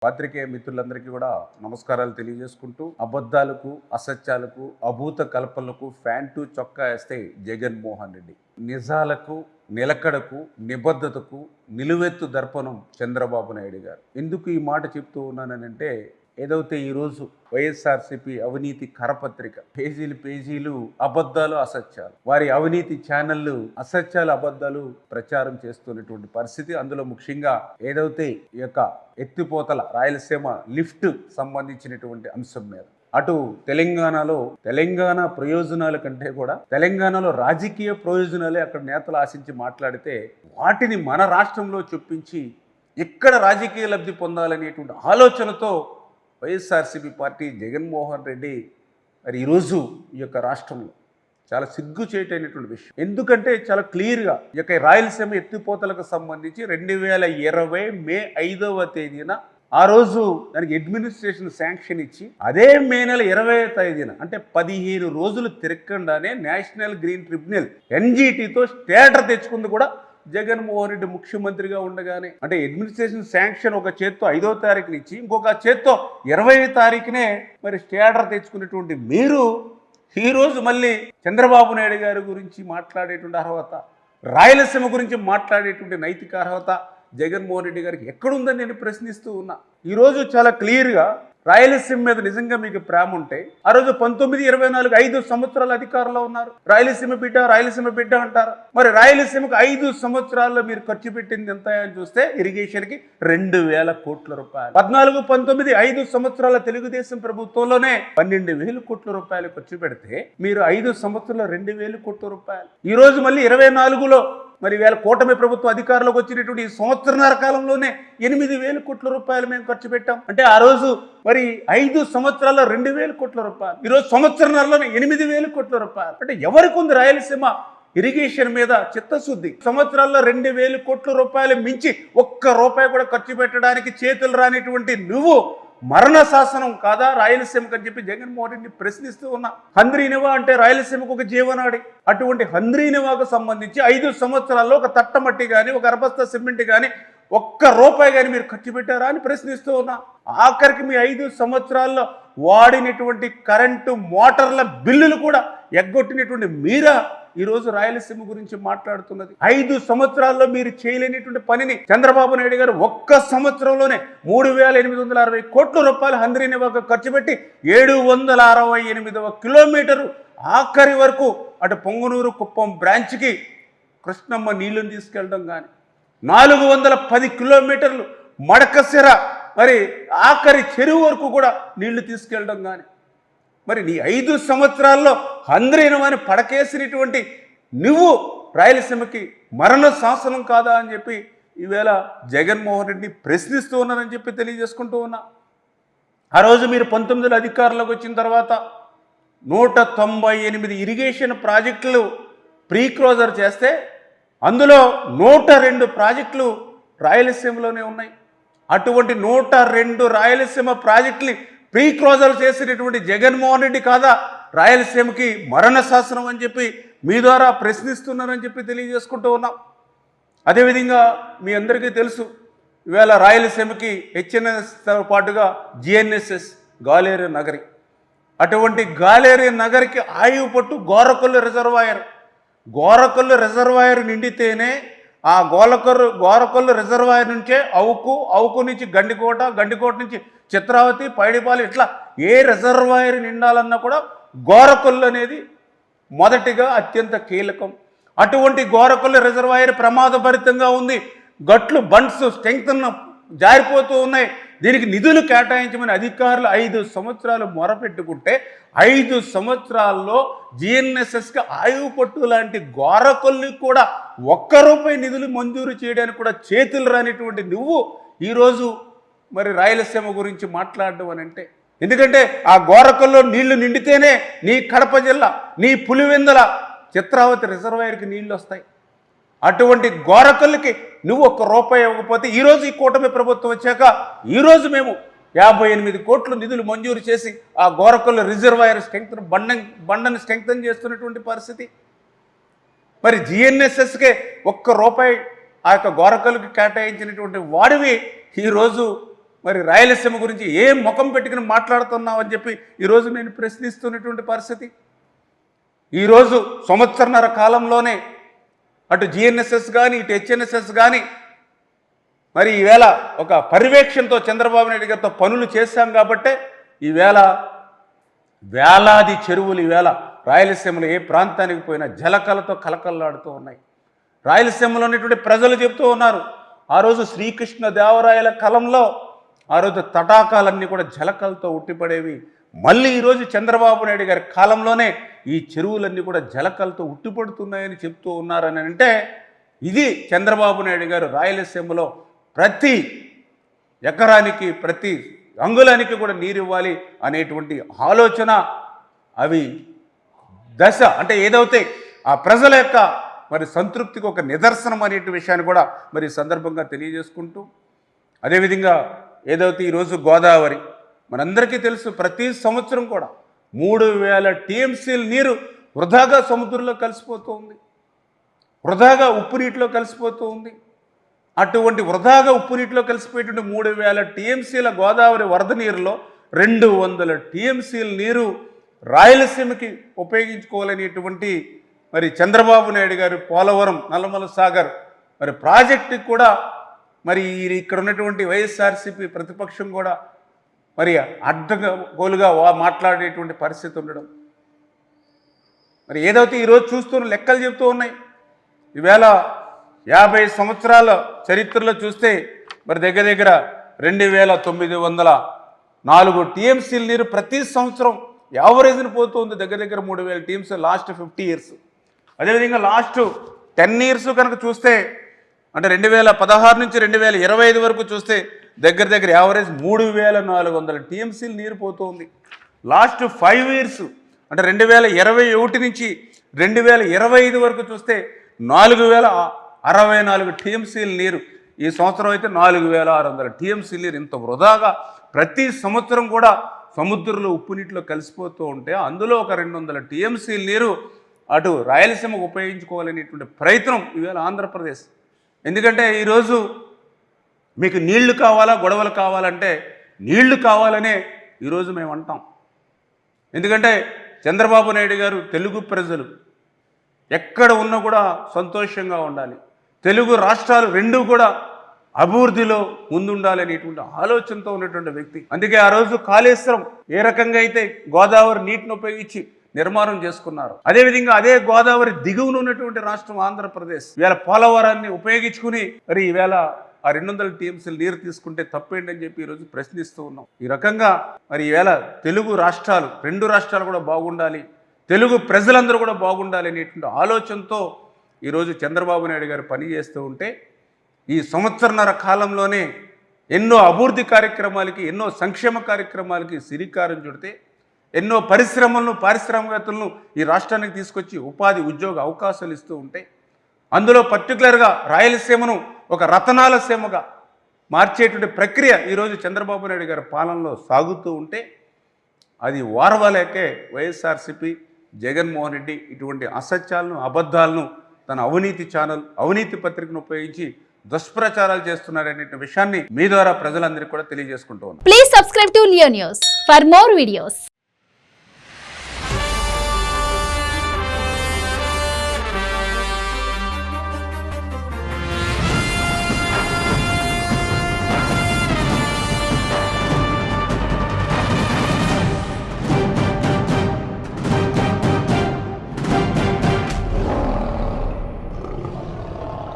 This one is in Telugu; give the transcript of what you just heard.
పాత్రికేయ మిత్రులందరికీ కూడా నమస్కారాలు తెలియజేసుకుంటూ, అబద్ధాలకు, అసత్యాలకు, అభూత కల్పనలకు ఫ్యాంటు చొక్కా వేస్తే జగన్మోహన్ రెడ్డి, నిజాలకు, నిలకడకు, నిబద్ధతకు నిలువెత్తు దర్పణం చంద్రబాబు నాయుడు గారు. ఎందుకు ఈ మాట చెప్తూ ఉన్నానంటే, ఏదైతే ఈరోజు వైఎస్ఆర్సీపీ అవినీతి కరపత్రిక పేజీలు అబద్ధాలు, అసత్యాలు, వారి అవినీతి ఛానళ్ళు అసత్యాలు, అబద్ధాలు ప్రచారం చేస్తున్నటువంటి పరిస్థితి. అందులో ముఖ్యంగా ఏదైతే ఈ యొక్క ఎత్తిపోతల రాయలసీమ లిఫ్ట్ సంబంధించినటువంటి అంశం మీద, అటు తెలంగాణ ప్రయోజనాల కంటే కూడా తెలంగాణలో రాజకీయ ప్రయోజనాలే అక్కడ నేతలు ఆశించి మాట్లాడితే, వాటిని మన రాష్ట్రంలో చొప్పించి ఇక్కడ రాజకీయ లబ్ధి పొందాలనేటువంటి ఆలోచనతో వైఎస్ఆర్సీపీ పార్టీ జగన్మోహన్ రెడ్డి మరి ఈరోజు ఈ యొక్క రాష్ట్రంలో చాలా సిగ్గుచేటైనటువంటి విషయం. ఎందుకంటే చాలా క్లియర్గా ఈ యొక్క రాయలసీమ ఎత్తిపోతలకు సంబంధించి 2020 మే 5వ తేదీన ఆ రోజు దానికి అడ్మినిస్ట్రేషన్ శాంక్షన్ ఇచ్చి, అదే మే నెల 20వ తేదీన అంటే 15 రోజులు తిరగకుండానే నేషనల్ గ్రీన్ ట్రిబ్యునల్ NGTతో స్టేటర్ తెచ్చుకుంది కూడా జగన్మోహన్ రెడ్డి ముఖ్యమంత్రిగా ఉండగానే. అంటే అడ్మినిస్ట్రేషన్ శాంక్షన్ ఒక చేత్తో 5వ తారీఖున ఇచ్చి, ఇంకొక చేత్తో 20వ తారీఖునే మరి స్టేటర్ తెచ్చుకున్నటువంటి మీరు ఈరోజు మళ్ళీ చంద్రబాబు నాయుడు గారి గురించి మాట్లాడేటువంటి అర్హత, రాయలసీమ గురించి మాట్లాడేటువంటి నైతిక అర్హత జగన్మోహన్ రెడ్డి గారికి ఎక్కడుందని నేను ప్రశ్నిస్తూ ఉన్నా. ఈరోజు చాలా క్లియర్గా రాయలసీమ మీద నిజంగా మీకు ప్రేమ ఉంటే, ఆ రోజు 1924 5 సంవత్సరాలు అధికారంలో ఉన్నారు. రాయలసీమ బిడ్డ అంటారు. మరి రాయలసీమకు 5 సంవత్సరాల్లో మీరు ఖర్చు పెట్టింది ఎంత అని చూస్తే, ఇరిగేషన్కి 2000 కోట్ల రూపాయలు. 14-19 5 సంవత్సరాల తెలుగుదేశం ప్రభుత్వంలోనే 12,000 కోట్ల రూపాయలు ఖర్చు పెడితే, మీరు 5 సంవత్సరాల్లో 2,000 కోట్ల రూపాయలు. ఈ రోజు మళ్ళీ 24లో మరి వేళ కూటమి ప్రభుత్వం అధికారంలోకి వచ్చినటువంటి ఈ సంవత్సరన్నర కాలంలోనే 8,000 కోట్ల రూపాయలు మేము ఖర్చు పెట్టాం. అంటే ఆ రోజు మరి 5 సంవత్సరాల్లో 2,000 కోట్ల రూపాయలు, ఈరోజు సంవత్సరన్నరలోనే 8,000 కోట్ల రూపాయలు. అంటే ఎవరికి ఉంది రాయలసీమ ఇరిగేషన్ మీద చిత్తశుద్ధి? సంవత్సరాల్లో 2,000 కోట్ల రూపాయలు మించి ఒక్క రూపాయి కూడా ఖర్చు పెట్టడానికి చేతులు రానిటువంటి నువ్వు మరణ శాసనం కాదా రాయలసీమకు అని చెప్పి జగన్మోహన్ రెడ్డిని ప్రశ్నిస్తూ ఉన్నా. హంద్రీనివా అంటే రాయలసీమకు ఒక జీవనాడి. అటువంటి హంద్రీనివాకు సంబంధించి 5 సంవత్సరాల్లో ఒక తట్టమట్టి కానీ, ఒక అరబస్తా సిమెంట్ కానీ, ఒక్క రూపాయి కానీ మీరు ఖర్చు పెట్టారా అని ప్రశ్నిస్తూ ఉన్నా. ఆఖరికి మీ 5 సంవత్సరాల్లో వాడినటువంటి కరెంటు మోటార్ల బిల్లులు కూడా ఎగ్గొట్టినటువంటి మీరా ఈరోజు రాయలసీమ గురించి మాట్లాడుతున్నది. 5 సంవత్సరాల్లో మీరు చేయలేనిటువంటి పనిని చంద్రబాబు నాయుడు గారు ఒక్క సంవత్సరంలోనే 3,860 కోట్ల రూపాయలు హంద్రీనివాకు ఖర్చు పెట్టి 768వ కిలోమీటరు ఆఖరి వరకు అటు పొంగనూరు కుప్పం బ్రాంచ్కి కృష్ణమ్మ నీళ్లను తీసుకెళ్ళడం కానీ, 410 కిలోమీటర్లు మడకసిర మరి ఆఖరి చెరువు వరకు కూడా నీళ్లు తీసుకెళ్ళడం కానీ, మరి నీ 5 సంవత్సరాల్లో హంద్రీనివాని పడకేసినటువంటి నువ్వు రాయలసీమకి మరణ శాసనం కాదా అని చెప్పి ఈవేళ జగన్మోహన్ రెడ్డిని ప్రశ్నిస్తూ ఉన్నారని చెప్పి తెలియజేసుకుంటూ ఉన్నా. ఆ రోజు మీరు 19లో అధికారంలోకి వచ్చిన తర్వాత 198 ఇరిగేషన్ ప్రాజెక్టులు ప్రీ క్లోజర్ చేస్తే, అందులో 102 ప్రాజెక్టులు రాయలసీమలోనే ఉన్నాయి. అటువంటి 102 రాయలసీమ ప్రాజెక్టుని ప్రీ క్లోజర్ చేసినటువంటి జగన్మోహన్ రెడ్డి కాదా రాయలసీమకి మరణ శాసనం అని చెప్పి మీ ద్వారా ప్రశ్నిస్తున్నారని చెప్పి తెలియజేసుకుంటూ ఉన్నాం. అదేవిధంగా మీ అందరికీ తెలుసు, ఇవాళ రాయలసీమకి HNSతో పాటుగా GNSS గాలేరు నగరి. అటువంటి గాలేరు నగరికి ఆయువు పట్టు గోరకొల్లు రిజర్వాయర్ నిండితేనే ఆ గోరకొల్లు రిజర్వాయర్ నుంచే అవుకు నుంచి గండికోట నుంచి చిత్రావతి, పైడిపాలు, ఇట్లా ఏ రిజర్వాయర్ నిండాలన్నా కూడా గోరకొల్లు అనేది మొదటిగా అత్యంత కీలకం. అటువంటి గోరకొల్లు రిజర్వాయర్ ప్రమాదభరితంగా ఉంది. గట్లు బండ్స్ స్ట్రెంగ్త్ జారిపోతూ ఉన్నాయి. దీనికి నిధులు కేటాయించమని అధికారులు 5 సంవత్సరాలు మొరపెట్టుకుంటే, 5 సంవత్సరాల్లో GNSSకి ఆయువు పట్టు లాంటి గోరకొల్లికి కూడా ₹1 నిధులు మంజూరు చేయడానికి కూడా చేతులు రానిటువంటి నువ్వు ఈరోజు మరి రాయలసీమ గురించి మాట్లాడడం అని అంటే, ఎందుకంటే ఆ గోరకొల్లో నీళ్లు నిండితేనే నీ కడప జిల్లా, నీ పులివెందుల చిత్రావతి రిజర్వాయర్కి నీళ్లు వస్తాయి. అటువంటి గోరకొల్లుకి నువ్వు ₹1 ఇవ్వకపోతే, ఈరోజు ఈ కూటమి ప్రభుత్వం వచ్చాక ఈరోజు మేము 58 కోట్లు నిధులు మంజూరు చేసి ఆ గోరకొల్లు రిజర్వాయర్ స్ట్రెంగ్త్ బండని స్ట్రెంగ్తన్ చేస్తున్నటువంటి పరిస్థితి. మరి GNSSకే ₹1 ఆ యొక్క గోరకొల్లుకి కేటాయించినటువంటి వాడివి ఈరోజు మరి రాయలసీమ గురించి ఏం ముఖం పెట్టుకుని మాట్లాడుతున్నావు అని చెప్పి ఈరోజు నేను ప్రశ్నిస్తున్నటువంటి పరిస్థితి. ఈరోజు సంవత్సరన్నర కాలంలోనే అటు జిఎన్ఎస్ఎస్ కానీ ఇటు హెచ్ఎన్ఎస్ఎస్ కానీ మరి ఈవేళ ఒక పర్యవేక్షణతో చంద్రబాబు నాయుడు గారితో పనులు చేశాం కాబట్టే ఈవేళ వేలాది చెరువులు ఈవేళ రాయలసీమలో ఏ ప్రాంతానికి పోయినా జలకలతో కలకల్లాడుతూ ఉన్నాయి. రాయలసీమలో ఉన్నటువంటి ప్రజలు చెప్తూ ఉన్నారు, ఆ రోజు శ్రీకృష్ణ దేవరాయల కాలంలో ఆ రోజు తటాకాలన్నీ కూడా జలకలతో ఉట్టిపడేవి. మళ్ళీ ఈరోజు చంద్రబాబు నాయుడు గారి కాలంలోనే ఈ చెరువులన్నీ కూడా జలకలతో ఉట్టిపడుతున్నాయని చెప్తూ ఉన్నారని అంటే ఇది చంద్రబాబు నాయుడు గారు రాయలసీమలో ప్రతి ఎకరానికి ప్రతి అంగుళానికి కూడా నీరు ఇవ్వాలి అనేటువంటి ఆలోచన అవి దశ అంటే ఏదైతే ఆ ప్రజల యొక్క మరి సంతృప్తికి ఒక నిదర్శనం అనే విషయాన్ని కూడా మరి సందర్భంగా తెలియజేసుకుంటూ అదేవిధంగా ఏదైతే ఈరోజు గోదావరి మనందరికీ తెలుసు ప్రతి సంవత్సరం కూడా 3000 టీఎంసీల నీరు వృధాగా సముద్రంలో కలిసిపోతూ ఉంది, వృధాగా ఉప్పు నీటిలో కలిసిపోతూ ఉంది. అటువంటి వృధాగా ఉప్పు నీటిలో కలిసిపోయేటువంటి 3000 టీఎంసీల గోదావరి వరద నీరులో 200 టీఎంసీల నీరు రాయలసీమకి ఉపయోగించుకోవాలనేటువంటి మరి చంద్రబాబు నాయుడు గారు పోలవరం నల్లమల సాగర్ మరి ప్రాజెక్టుకి కూడా మరి ఇక్కడ ఉన్నటువంటి వైఎస్ఆర్సీపీ ప్రతిపక్షం కూడా మరి అడ్డగోలుగా మాట్లాడేటువంటి పరిస్థితి ఉండడం, మరి ఏదైతే ఈరోజు చూస్తున్న లెక్కలు చెప్తూ ఉన్నాయి. ఈవేళ 50 సంవత్సరాల చరిత్రలో చూస్తే మరి దగ్గర దగ్గర 2904 టీఎంసీల నీరు ప్రతి సంవత్సరం యావరేజ్ని పోతుంది, దగ్గర దగ్గర 3000 టీఎంసీ లాస్ట్ 50 ఇయర్స్. అదేవిధంగా లాస్ట్ 10 ఇయర్స్ కనుక చూస్తే అంటే 2016 నుంచి 2025 వరకు చూస్తే దగ్గర దగ్గర యావరేజ్ 3400 టీఎంసీలు నీరు పోతుంది. లాస్ట్ 5 ఇయర్స్ అంటే 2021 నుంచి 2025 వరకు చూస్తే 4064 టీఎంసీల నీరు, ఈ సంవత్సరం అయితే 4600 టీఎంసీల నీరు. ఇంత వృధాగా ప్రతి సంవత్సరం కూడా సముద్రంలో ఉప్పు నీటిలో కలిసిపోతూ ఉంటే అందులో ఒక 200 టీఎంసీల నీరు అటు రాయలసీమకు ఉపయోగించుకోవాలనేటువంటి ప్రయత్నం ఈవేళ ఆంధ్రప్రదేశ్. ఎందుకంటే ఈరోజు మీకు నీళ్లు కావాలా గొడవలు కావాలంటే నీళ్లు కావాలనే ఈరోజు మేము అంటాం. ఎందుకంటే చంద్రబాబు నాయుడు గారు తెలుగు ప్రజలు ఎక్కడ ఉన్నా కూడా సంతోషంగా ఉండాలి, తెలుగు రాష్ట్రాలు రెండూ కూడా అభివృద్ధిలో ముందుండాలి అనేటువంటి ఆలోచనతో ఉన్నటువంటి వ్యక్తి. అందుకే ఆ రోజు కాళేశ్వరం ఏ రకంగా అయితే గోదావరి నీటిని ఉపయోగించి నిర్మాణం చేసుకున్నారు, అదేవిధంగా అదే గోదావరి దిగువన ఉన్నటువంటి రాష్ట్రం ఆంధ్రప్రదేశ్ ఈవేళ పోలవరాన్ని ఉపయోగించుకుని మరి ఈవేళ ఆ 200 టీఎంసీలు నీరు తీసుకుంటే తప్పేంటని చెప్పి ఈరోజు ప్రశ్నిస్తూ ఉన్నాం. ఈ రకంగా మరి ఈవేళ తెలుగు రాష్ట్రాలు రెండు రాష్ట్రాలు కూడా బాగుండాలి, తెలుగు ప్రజలందరూ కూడా బాగుండాలి అనేటువంటి ఆలోచనతో ఈరోజు చంద్రబాబు నాయుడు గారు పనిచేస్తూ ఉంటే ఈ సంవత్సరన్నర కాలంలోనే ఎన్నో అభివృద్ధి కార్యక్రమాలకి ఎన్నో సంక్షేమ కార్యక్రమాలకి శ్రీకారం చుడితే ఎన్నో పరిశ్రమలను పారిశ్రామికవేత్తలను ఈ రాష్ట్రానికి తీసుకొచ్చి ఉపాధి ఉద్యోగ అవకాశాలు ఇస్తూ ఉంటే అందులో పర్టికులర్గా రాయలసీమను ఒక రతనాల సీమగా మార్చేటువంటి ప్రక్రియ ఈరోజు చంద్రబాబు నాయుడు గారి పాలనలో సాగుతూ ఉంటే అది వారవలేకే వైఎస్ఆర్సీపీ జగన్మోహన్ రెడ్డి ఇటువంటి అసత్యాలను అబద్ధాలను తన అవినీతి ఛానల్ అవినీతి పత్రికను ఉపయోగించి దుష్ప్రచారాలు చేస్తున్నారనే విషయాన్ని మీ ద్వారా ప్రజలందరికీ కూడా తెలియజేసుకుంటూ ఉన్నాం. Please subscribe to Leo news for more videos.